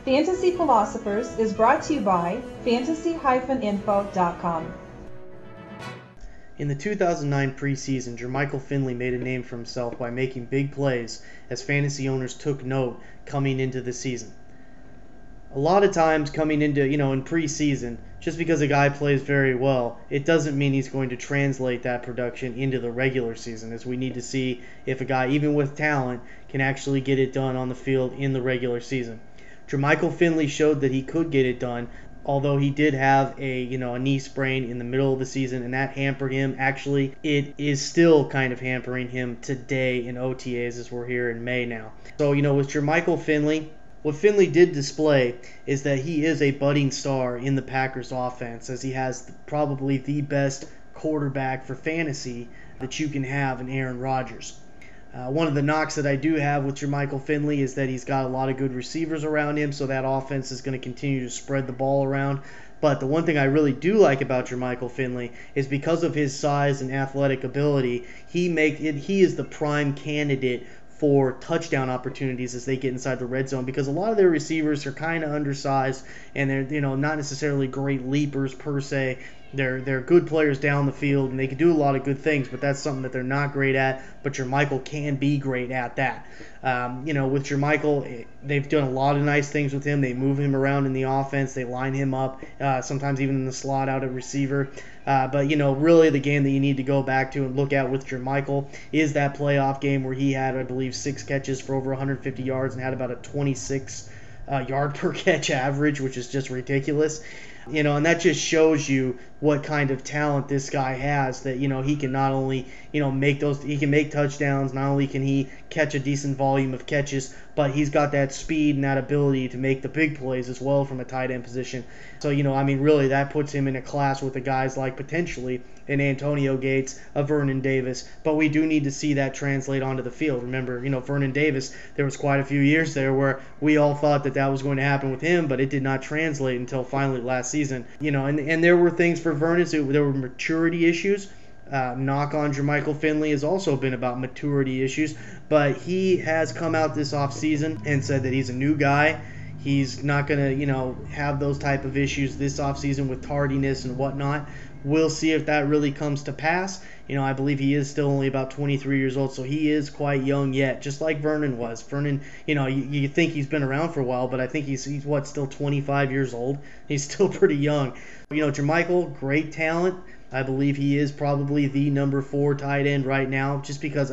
Fantasy Philosophers is brought to you by fantasy-info.com. In the 2009 preseason, Jermichael Finley made a name for himself by making big plays as fantasy owners took note coming into the season. A lot of times coming into, in preseason, just because a guy plays very well, it doesn't mean he's going to translate that production into the regular season, as we need to see if a guy, even with talent, can actually get it done on the field in the regular season. Jermichael Finley showed that he could get it done, although he did have a knee sprain in the middle of the season, and that hampered him. Actually, it is still kind of hampering him today in OTAs as we're here in May now. So, with Jermichael Finley, what Finley did display is that he is a budding star in the Packers offense, as he has probably the best quarterback for fantasy that you can have in Aaron Rodgers. One of the knocks that I do have with Jermichael Finley is that he's got a lot of good receivers around him, so that offense is going to continue to spread the ball around. But the one thing I really do like about Jermichael Finley is because of his size and athletic ability, he is the prime candidate for touchdown opportunities as they get inside the red zone, because a lot of their receivers are kind of undersized and they're not necessarily great leapers per se. They're good players down the field, and they can do a lot of good things, but that's something that they're not great at. But Jermichael can be great at that. With Jermichael, they've done a lot of nice things with him. They move him around in the offense. They line him up, sometimes even in the slot out at receiver. But really the game that you need to go back to and look at with Jermichael is that playoff game where he had, I believe, 6 catches for over 150 yards and had about a 26 yard per catch average, which is just ridiculous. And that just shows you what kind of talent this guy has, that he can not only he can make touchdowns, not only can he catch a decent volume of catches, but he's got that speed and that ability to make the big plays as well from a tight end position. So really that puts him in a class with the guys like potentially an Antonio Gates, a Vernon Davis, but we do need to see that translate onto the field. Remember, Vernon Davis, there was quite a few years there where we all thought that was going to happen with him, but it did not translate until finally last season. And there were things for Vernon, there were maturity issues. Knock on Jermichael Finley has also been about maturity issues, but he has come out this offseason and said that he's a new guy. He's not going to, have those type of issues this offseason with tardiness and whatnot. We'll see if that really comes to pass. I believe he is still only about 23 years old, so he is quite young yet, just like Vernon was. Vernon, you think he's been around for a while, but I think he's still 25 years old. He's still pretty young. Jermichael, great talent. I believe he is probably the number 4 tight end right now, just because,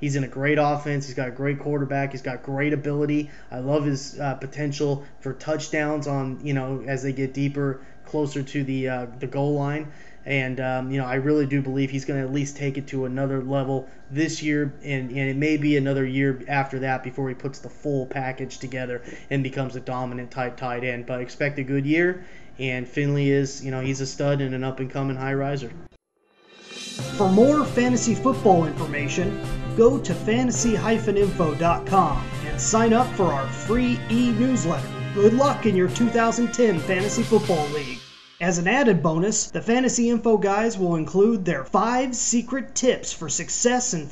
he's in a great offense. He's got a great quarterback. He's got great ability. I love his potential for touchdowns on, as they get deeper, closer to the goal line. And, I really do believe he's going to at least take it to another level this year, and it may be another year after that before he puts the full package together and becomes a dominant type tight end. But expect a good year, and Finley is, he's a stud and an up-and-coming high riser. For more fantasy football information, go to fantasy-info.com and sign up for our free e-newsletter. Good luck in your 2010 Fantasy Football League. As an added bonus, the Fantasy Info guys will include their 5 secret tips for success in